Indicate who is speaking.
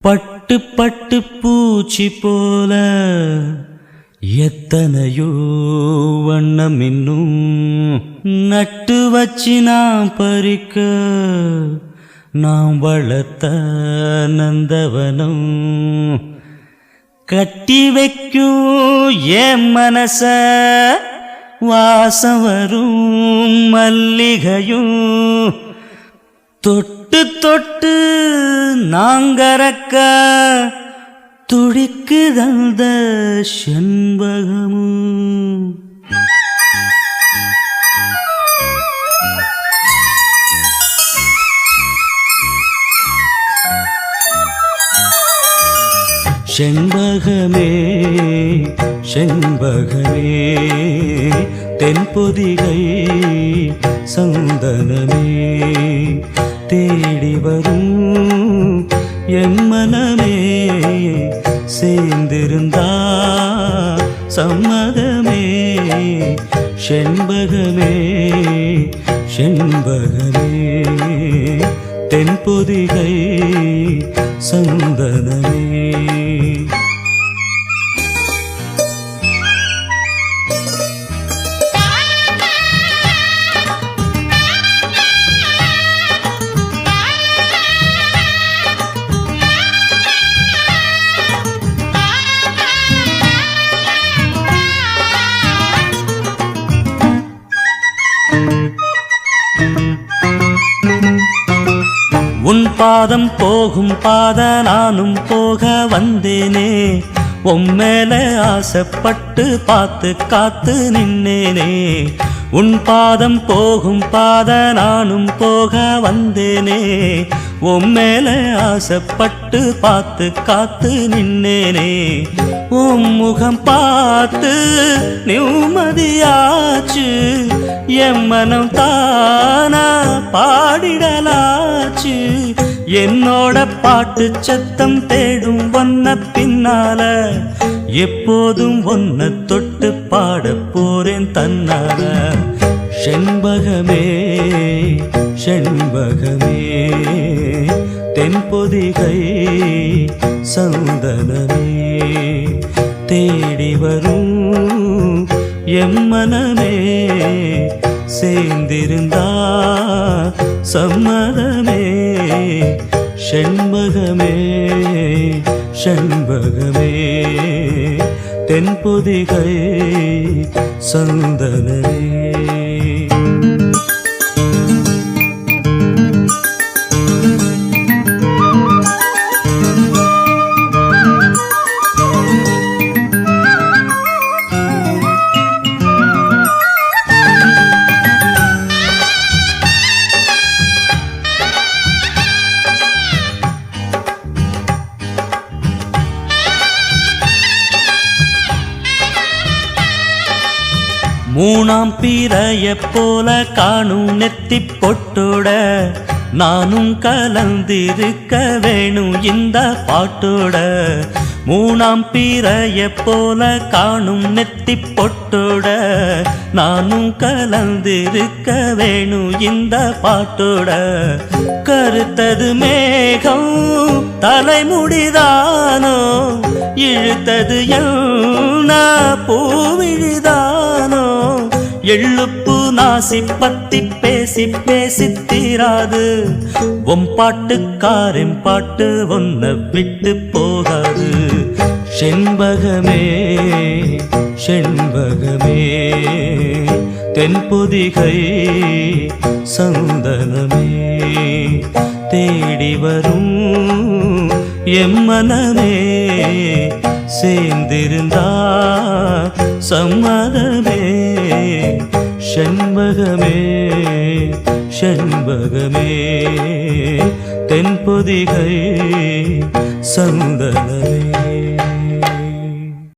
Speaker 1: பட்டு பட்டு பூச்சி போல எத்தனையோ வண்ணம் இன்னும் நட்டு வச்சு நாம் பறிக்க நாம் வளர்த்த நந்தவனம் கட்டி வைக்கும் என் மனச வாசம் வரும் மல்லிகையும் தொட்டு தொட்டு நாங்கறக்க துடிக்குதந்த செண்பகமும் செண்பகமே செண்பகமே தென்பொதிகை சந்தனமே தேடி வரும் என் மனமே சேர்ந்திருந்தா சம்மதமே செண்பகமே செண்பகமே தென்பொதிகை சந்தனமே உன் பாதம் போகும் பாத நானும் போக வந்தேனே உம்மேல ஆசைப்பட்டு பார்த்து காத்து நின்னேனே உன் பாதம் போகும் பாத நானும் போக வந்தேனே உம்மேல ஆசைப்பட்டு பார்த்து காத்து நின்னேனே உன் முகம் பார்த்து நிம்மதியாச்சு என் மனம் தானா பாடிடலாச்சு என்னோட பாட்டு சத்தம் தேடும் ஒன்ன பின்னால எப்போதும் ஒன்ன தொட்டு பாட போறேன் தன்னால செண்பகமே செண்பகமே தென்பொதிகை சந்தனமே தேடி வரும் எம் மனமே சேர்ந்திருந்தா சம்மதமே செண்பகமே செண்பகமே தென்பொதிகை சந்தனமே மூணாம் பிறைய போல காணும் நெத்தி பொட்டோட நானும் கலந்திருக்க வேணும் இந்த பாட்டோட மூணாம் பிறைய போல காணும் நெத்தி பொட்டோட நானும் கலந்திருக்க வேணும் இந்த பாட்டோட கருத்தது மேகம் தலைமுடிதானோ இழுத்தது என்ன பூவிழிதானோ எள்ளுப்பு நாசி பத்தி பேசி பேசி தீராது உன் பாட்டுக்காரன் பாட்டு ஒன்ன விட்டு போகாது செண்பகமே செண்பகமே தென்பொதிகை சந்தனமே தேடி வரும் எம் மனமே சேர்ந்திருந்தா சம்மதமே செண்பகமே செண்பகமே தென்பொதிகை சந்தனமே